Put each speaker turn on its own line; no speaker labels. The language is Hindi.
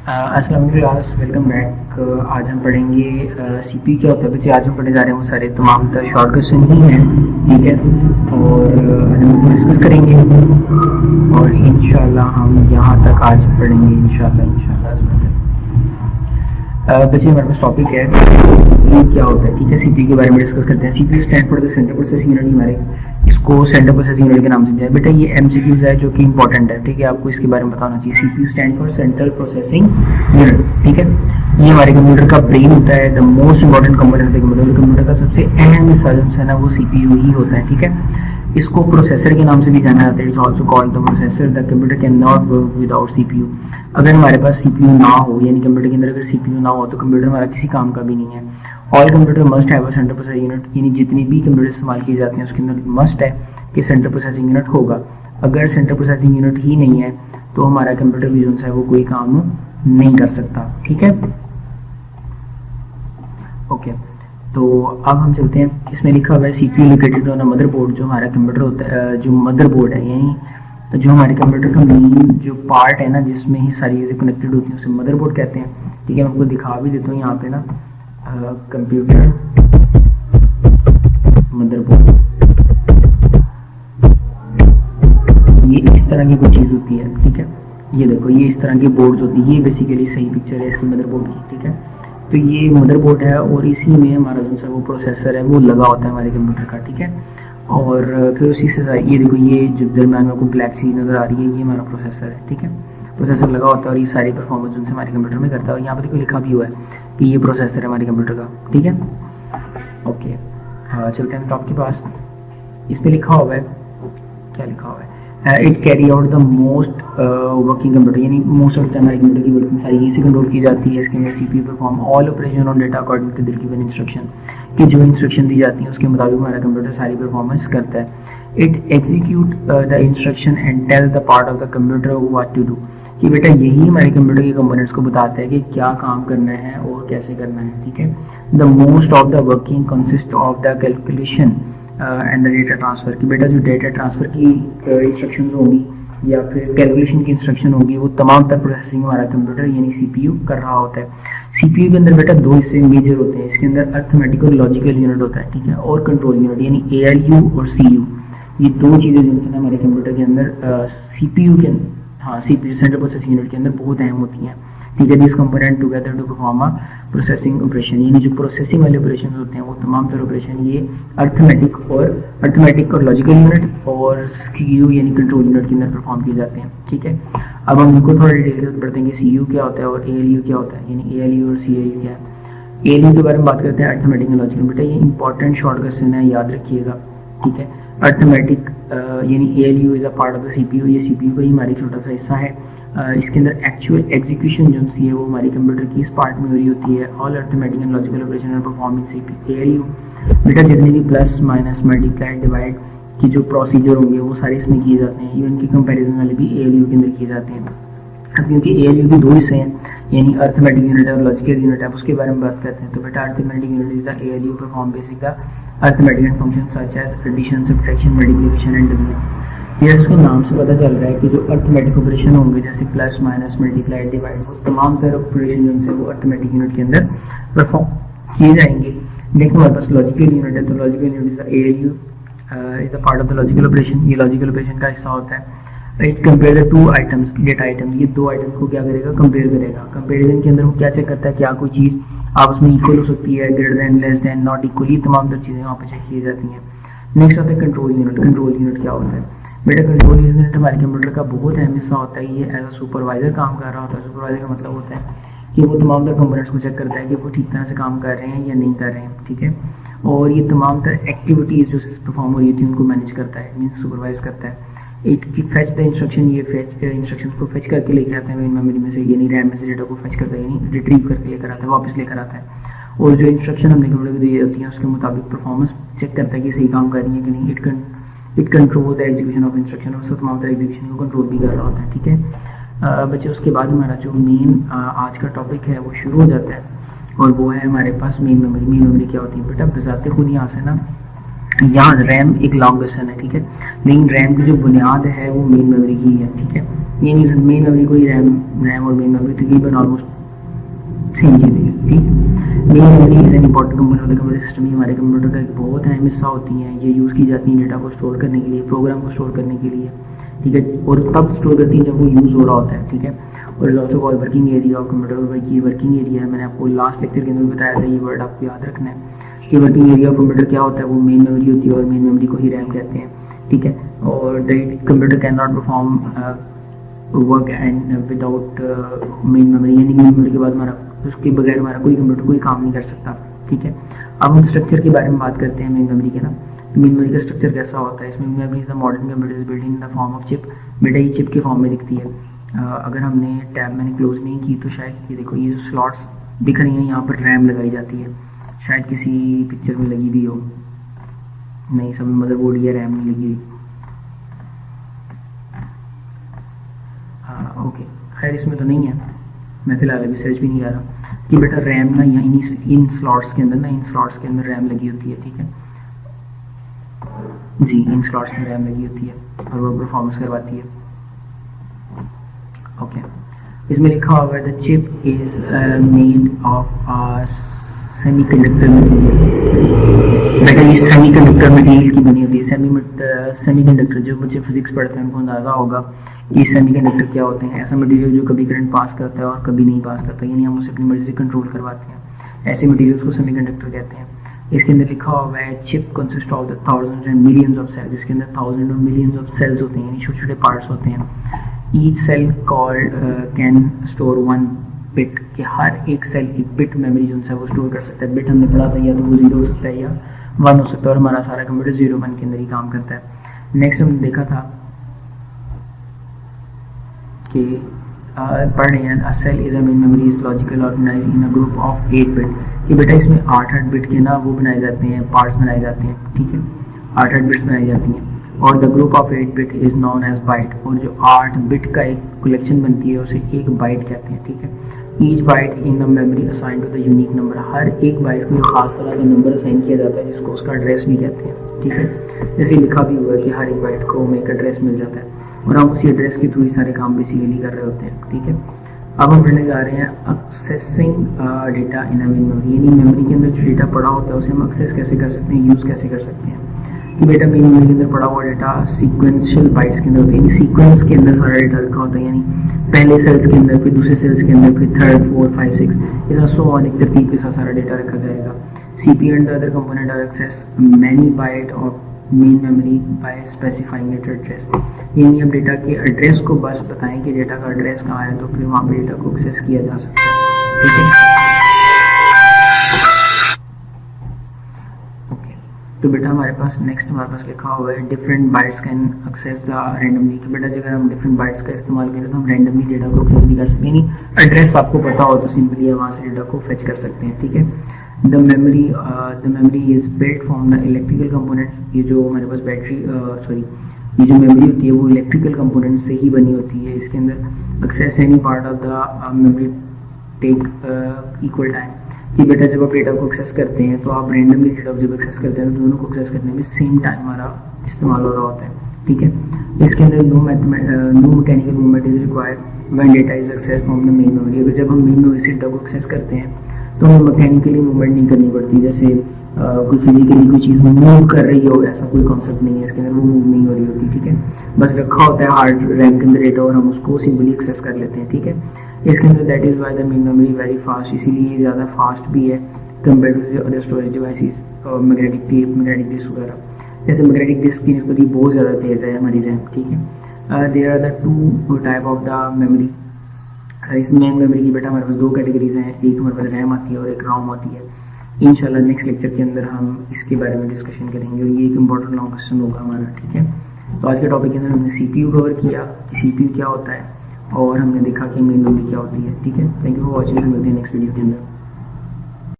अस्सलाम वालेकुम क्लास, वेलकम बैक। आज हम पढ़ेंगे सीपीयू क्या होता है बच्चे। आज हम पढ़ने जा रहे हैं वो सारे तमाम तर शॉर्ट क्वेश्चन ही हैं, ठीक है। और आज हम उनको डिस्कस करेंगे और इंशाल्लाह हम यहाँ तक आज पढ़ेंगे इंशाल्लाह। बच्चे हमारे पास टॉपिक है सीपीयू क्या होता है, ठीक है। सीपीयू के बारे में डिस्कस करते हैं। CPU stand for the central processing unit, हमारे इसको सेंट्रल प्रोसेसिंग यूनिट के नाम से समझाया बेटा। ये एमसीक्यूज है जो कि इंपॉर्टेंट है, ठीक है। आपको इसके बारे में बताना चाहिए। CPU stand for central processing unit, ठीक है। ये हमारे कंप्यूटर का ब्रेन होता है, the most important component computer का सबसे अहम हिस्सा जो है ना वो सीपीयू ही होता है, ठीक है। इसको प्रोसेसर के नाम से भी जाना जाता है। It's also called the processor. The computer can not work without CPU. अगर हमारे पास सीपीयू ना हो, यानी कंप्यूटर के अंदर अगर सीपीयू ना हो तो कंप्यूटर हमारा किसी काम का भी नहीं है। All computer must have a central processing unit, यानी जितनी भी कंप्यूटर इस्तेमाल किए जाते हैं उसके अंदर मस्ट है कि सेंट्रल प्रोसेसिंग यूनिट होगा। अगर सेंट्रल प्रोसेसिंग यूनिट ही नहीं है तो हमारा कंप्यूटर भी जो है वो कोई काम नहीं कर सकता, ठीक है। ओके, तो अब हम चलते हैं। इसमें लिखा हुआ है CPU located on a motherboard. जो हमारा कंप्यूटर होता है, जो मदरबोर्ड है, यानी जो हमारे कंप्यूटर का मेन जो पार्ट है ना जिसमें ही सारी चीज़ें कनेक्टेड होती हैं उसे मदरबोर्ड कहते हैं, ठीक है। मैं आपको दिखा भी देता हूँ यहाँ पे ना, कंप्यूटर मदरबोर्ड, ये इस तरह की कोई चीज़ होती है, ठीक है। ये देखो, ये इस तरह की बोर्ड्स होती है। ये बेसिकली सही पिक्चर है इसकी मदरबोर्ड की, ठीक है। तो ये मदरबोर्ड है और इसी में हमारा जो सा वो प्रोसेसर है वो लगा होता है हमारे कंप्यूटर का, ठीक है। और फिर उसी से ये देखो, ये जो दरम्यान में आपको ब्लैक चीज़ नज़र आ रही है, ये हमारा प्रोसेसर है, ठीक है। प्रोसेसर लगा होता है और ये सारी परफॉर्मेंस उनसे हमारे कंप्यूटर में करता है। और यहाँ पर देखो लिखा भी हुआ है कि ये प्रोसेसर है हमारे कंप्यूटर का, ठीक है। ओके, हाँ चलते हैं टॉप के पास। इस पर लिखा हुआ है, क्या लिखा हुआ है, it carry out the most working computer, यानी मोस्ट ऑफ द हमारे कंप्यूटर की वर्किंग सारी इसी कंट्रोल की जाती है। इसके अंदर CPU perform all operation on data according to the given instruction, कि जो इंस्ट्रक्शन दी जाती है उसके मुताबिक हमारा कंप्यूटर सारी परफॉर्मेंस करता है। It execute the instruction and tell the part of the computer what to do, कि बेटा यही हमारे कंप्यूटर के कंपोनेंट्स को बताता है कि क्या काम करना है और कैसे करना है, ठीक है। The most of the working consist of the calculation and the data transfer, की बेटा जो डेटा ट्रांसफ़र की इंस्ट्रक्शन होंगी या फिर कैलकुलेशन की इंस्ट्रक्शन होगी वो तमाम तर प्रोसेसिंग हमारा कंप्यूटर यानी सीपीयू कर रहा होता है। सीपीयू के अंदर बेटा दो हिस्से मेजर होते हैं। इसके अंदर अर्थमेटिक और लॉजिकल यूनिट होता है, ठीक है, और कंट्रोल यूनिट यानी एएलयू और सीयू। ये दो चीज़ें जो है हमारे कंप्यूटर के अंदर सीपीयू के अंदर, हाँ सीपीयू सेंट्रल प्रोसेसिंग यूनिट के अंदर बहुत अहम होती हैं, ठीक है। This component together to perform a processing operation, यानी जो प्रोसेसिंग वाले ऑपरेशन होते हैं वो तमाम तरह ऑपरेशन ये अर्थमेटिक और लॉजिकल यूनिट और सीयू यानी कंट्रोल यूनिट के अंदर परफॉर्म किए जाते हैं, ठीक है। अब हम इनको थोड़ा डिटेल से पढ़ते हैं कि सीयू क्या होता है और एएलयू क्या होता है, यानी एएलयू और सीएलयू क्या है। एएलयू के बारे में बात करते हैं, अर्थमेटिक और लॉजिकल। बेटा ये इंपॉर्टेंट शॉर्ट क्वेश्चन है, याद रखिएगा, ठीक है। अर्थमेटिक यानी ALU is a part of the CPU, ये सीपीयू का ही हमारी छोटा सा हिस्सा है। इसके अंदर एक्चुअल एग्जीक्यूशन जो सी है वो हमारी कंप्यूटर की इस पार्ट में हो रही होती है। All arithmetic and logical operation are perform in CPU ALU. बेटा जितने भी प्लस माइनस मल्टीप्लाई डिवाइड की जो प्रोसीजर होंगे वो सारे इसमें किए जाते हैं। इवन की कंपैरिजन वाले भी एएलयू के अंदर किए जाते हैं। अब क्योंकि एएलयू के दो हिस्से हैं, यानी अर्थमेटिक यूनिट और लॉजिकल यूनिट है, उसके बारे में बात करते हैं। तो बेटा arithmetic unit is the ALU perform basic the arithmetic and function such as addition, subtraction, multiplication and division. जैसे उसके नाम से पता चल रहा है कि जो अर्थमेटिक ऑपरेशन होंगे जैसे प्लस माइनस मल्टीप्लाई डिवाइड, वो तमाम तरह ऑपरेशन जो है वो अर्थमेटिक यूनिट के अंदर परफॉर्म किए जाएंगे। नेक्स्ट हमारे पास लॉजिकल यूनिट है, तो logical unit is the ALU is a part of the logical operation, ये लॉजिकल ऑपरेशन का हिस्सा होता है। It compare the two items, data items, ये दो आइटम्स को क्या करेगा, कंपेयर करेगा। कंपेरिजन के अंदर वो क्या चेक करता है, क्या कोई चीज़ आपस में इक्वल हो सकती है, greater than, less than, not equal, ये तमाम तर चीज़ें वहाँ पर चेक की जाती हैं। नेक्स्ट आता है कंट्रोल यूनिट। कंट्रोल यूनिट क्या होता है बेटा, कंट्रोल यूनिट हमारे कंप्यूटर का बहुत अहम हिस्सा होता है। ये एज अ सुपरवाइजर काम कर रहा होता है। सुपरवाइजर का मतलब होता है कि वो तमाम तरह कंपोनेंट्स को चेक करता है कि वो ठीक तरह से काम कर रहे हैं या नहीं कर रहे हैं, ठीक है। और ये तमाम तरह एक्टिविटीज़ जो परफॉर्म हो रही थी उनको मैनेज करता है, मीन्स सुपरवाइज करता है। इट की फेच द इंस्ट्रक्शन, ये फेच इंस्ट्रक्शन को फेच करके लेकर आता है मेन मेमोरी में से, यानी रैम में से डेटा को फेच करता है, यानी रिट्रीव करके लेकर आता है, वापस लेकर आता है। और जो इंस्ट्रक्शन हमने कंप्यूटर को दी जाती हैं उसके मुताबिक परफॉर्मेंस चेक करता है कि सही काम कर रही है कि नहीं। It control the execution of instruction, और तमाम तरह एग्जीक्यूशन को कंट्रोल भी कर रहा होता है, ठीक है। बच्चे उसके बाद हमारा जो मेन आज का टॉपिक है वो शुरू हो जाता है और वो है हमारे पास मेन मेमोरी। मेन मेमोरी क्या होती है बेटा, बजाते खुद यहाँ से ना, यहाँ रैम एक लॉन्ग क्वेश्चन है, ठीक है, लेकिन रैम की जो बुनियाद है वो मेन मेमोरी ही है, ठीक है। यानी मेन मेमोरी को ही रैम और मेन मेमोरी तकरीबन ऑलमोस्ट सेम चीज़ है, ठीक है। Main memory is an important component of the computer system. ये हमारे कंप्यूटर का एक बहुत अहम हिस्सा होती हैं। ये यूज़ की जाती हैं डेटा को स्टोर करने के लिए, प्रोग्राम को स्टोर करने के लिए, ठीक है, और तब स्टोर करती है जब वो यूज़ हो रहा होता है, ठीक है। और is also called working area of computer. ये वर्किंग एरिया है, मैंने आपको लास्ट लेक्चर के अंदर बताया था, ये वर्ड आपको याद रखना है कि वर्किंग एरिया ऑफ कंप्यूटर क्या होता है। वो मेन मेमोरी होती है और मेन मेमोरी को ही रैम कहते हैं, ठीक है। और that computer can not perform work and without main memory, यानी मेन मेमोरी के बाद हमारा उसके बगैर हमारा कोई कंप्यूटर कोई काम नहीं कर सकता, ठीक है। अब हम स्ट्रक्चर के बारे में बात करते हैं मेन मेमोरी के ना। मेन मेमोरी का स्ट्रक्चर कैसा होता है? इसमें memory is the modern computer is build in the form of chip. बेटा ये चिप के फॉर्म में दिखती है। अगर हमने टैब मैंने क्लोज नहीं की तो शायद ये देखो, ये जो स्लॉट्स दिख रही हैं यहाँ पर रैम लगाई जाती है, शायद किसी पिक्चर में लगी भी हो, नहीं सब मदरबोर्ड या रैम नहीं लगी हुई। हाँ ओके, खैर इसमें तो नहीं है, मैं फिलहाल अभी सर्च भी नहीं कर रहा कि बेटा रैम ना यहाँ इन स्लॉट्स के अंदर ना, इन स्लॉट्स के अंदर रैम लगी होती है, ठीक है जी, इन स्लॉट्स में रैम लगी होती है और वो परफॉर्मेंस करवाती है, ओके। इसमें लिखा हुआ है the chip is made of semiconductor material. बेटा ये सेमीकंडक्टर मटेरियल की बनी होती है। सेमीकंडक्टर जो बच्चे फिजिक्स पढ़ते हैं उनको अंदाजा होगा कि सेमीकंडक्टर क्या होते हैं। ऐसा मटेरियल जो कभी करंट पास करता है और कभी नहीं पास करता, यानी हम उसे अपनी मर्जी से कंट्रोल करवाते हैं, ऐसे मटेरियल्स को सेमीकंडक्टर कहते हैं। इसके अंदर लिखा हुआ है chip consist of the thousands and millions of cells. इसके अंदर थाउजेंड और मिलियंस ऑफ सेल्स होते हैं, यानी छोटे छोटे पार्ट्स होते हैं। Each cell called can store one bit, कि हर एक सेल एक बिट मेमोरी जो है वो स्टोर कर सकता है। बिट हमने पढ़ा था, या तो वो 0 हो सकता है या 1 हो सकता है, और हमारा सारा कंप्यूटर 0-1 के अंदर ही काम करता है। नेक्स्ट हमने देखा था कि पढ़ रहे हैं, a cell is a main memory is logical organise in a group of 8 bit, कि बेटा इसमें 8 बिट के ना वो बनाए जाते हैं, पार्ट्स बनाए जाते हैं, ठीक है, 8 बिट्स बनाई जाती हैं। और the group of 8 bit is known as byte, और जो 8 बिट का एक कलेक्शन बनती है उसे एक बाइट कहते हैं, ठीक है। Each byte in the memory assign to the unique number, हर एक बाइट को खास तरह का नंबर असाइन किया जाता है जिसको उसका एड्रेस भी कहते हैं, ठीक है। जैसे लिखा भी हुआ है कि हर एक बाइट को एक एड्रेस मिल जाता है और हम उसी एड्रेस के थ्रू ही सारे काम बेसिकली कर रहे होते हैं, ठीक है। अब हम पढ़ने जा रहे हैं एक्सेसिंग डेटा इन अ मेन मेमोरी, यानी मेमोरी के अंदर जो डेटा पड़ा होता है उसे हम एक्सेस कैसे कर सकते हैं, यूज़ कैसे कर सकते हैं। कि बेटा मेन मेमोरी के अंदर पड़ा हुआ डेटा सीक्वेंशियल बाइट्स के अंदर होता है, यानी सीक्वेंस के अंदर सारा डेटा रखा होता है, यानी पहले सेल्स के अंदर, फिर दूसरे सेल्स के अंदर, फिर 3rd 4th 5th 6th, इस तरह सो ऑन एक तरतीब के साथ सारा डेटा रखा जाएगा। CPU and the other component are access many byte of main memory by specifying it address, यानी हम डेटा के एड्रेस को बस बताएं कि डेटा का एड्रेस कहाँ है, तो फिर वहाँ पे डेटा को एक्सेस किया जा सकता है, ठीक है। तो बेटा हमारे पास नेक्स्ट हमारे पास लिखा हुआ है different bytes can access the randomly, कि बेटा अगर हम डिफरेंट बाइट्स का इस्तेमाल करें तो हम रैंडमली डेटा को एक्सेस भी कर सकते हैं, यानी एड्रेस आपको पता हो तो सिंपली वहाँ से डेटा को फेच कर सकते हैं, ठीक है। The memory is built from the electrical components, ये जो हमारे पास ये जो मेमोरी होती है वो इलेक्ट्रिकल कंपोनेंट से ही बनी होती है। इसके अंदर access any part of the memory take equal time, कि बेटा जब आप डेटा को एक्सेस करते हैं तो आप रैंडमली डेटा को जब एक्सेस करते हैं तो दोनों को एक्सेस करने में सेम टाइम हमारा इस्तेमाल हो रहा होता है, ठीक है। इसके अंदर no mechanical movement is required when data is access from the main memory. अगर जब हम मेन मेमोरी से डेटा को एक्सेस करते हैं तो हमें मैकेनिकली मूवमेंट नहीं करनी पड़ती, जैसे कोई फिजिकली कोई चीज़ मूव कर रही हो, ऐसा कोई कॉन्सेप्ट नहीं है इसके अंदर, वो मूव नहीं हो रही होती, ठीक है। बस रखा होता है हार्ड रैम के अंदर डेटा और हम उसको सिंपली एक्सेस कर लेते हैं, ठीक है। इसके अंदर that is why the main memory very fast, इसीलिए ये ज़्यादा फास्ट भी है compare to other storage devices और मैग्नेटिक डिस्क वगैरह। जैसे मैग्नेटिक डिस्क की निस्बत बहुत ज़्यादा तेज़ है हमारी रैम, ठीक है। There are the 2 type of the memory. इस मेन मेमोरी की बेटा हमारे पास 2 कैटेगरीज हैं, एक हमारे पास रैम आती है और एक रोम आती है। इंशाल्लाह नेक्स्ट लेक्चर के अंदर हम इसके बारे में डिस्कशन करेंगे और ये एक इम्पोर्टेंट लॉन्ग क्वेश्चन होगा हमारा, ठीक है। तो आज के टॉपिक के अंदर हमने CPU कवर किया कि CPU क्या होता है और हमने देखा कि मेन मेमोरी क्या होती है, ठीक है। थैंक यू फॉर वॉचिंग, मिलते हैं नेक्स्ट वीडियो के अंदर।